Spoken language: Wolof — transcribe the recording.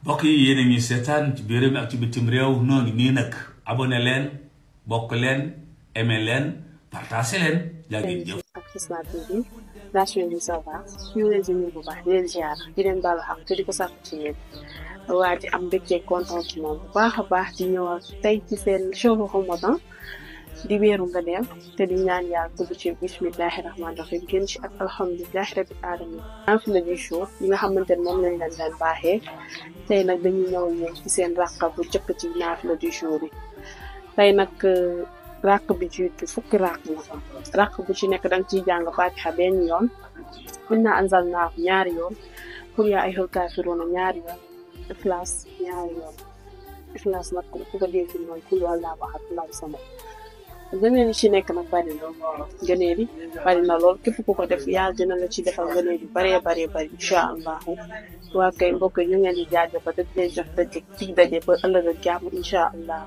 mbokk yi yéen a ngi seetaan ci biir réew mi ak ci bitim réew noo ngi nii nag abonné leen bokk leen aimé leen partagé leen jaa ngeen jëf. ak Hisma TV nation bi ça va ñu leen di nuyu bu baax di leen ziar di leen baalu xam te di ko sàkku ci yéen waa di am mbégte contentement bu baax a baax di ñëwaat tey ci seen show Ramadan di weeru ngëneel te di ñaan yàlla dugg ci bismillahi rahmaani rahim génn ci ak alhamdulilahi rabbil alamin naafila du jour yi nga xamante ne moom lañ leen daan baaxee tey nag dañuy ñëw yéen ci seen ràqa bu jëkk ci naafila du jour yi tey nag ràq bi jiitu fukki ràq la ràq bu ci nekk danga ciy jàng fatiha benn yoon inna anzalnaahu ñaari yoon qul yaa ayyuhal kaafiruuna ñaari yoon ixlaas ñaari yoon ixlaas nag ku ko dégg mooy kul wallaahu ahad allahu samad gëneel yi ci nekk nag bari na gëneel yi bari na lool képp ku ko def yàlla dina la ci defal gëneel yu baree bari incha allahu waa kay mbokk ñu ngeen di jaajëfal te di leen jox daje ba ëllëg ak jàmm incha allah.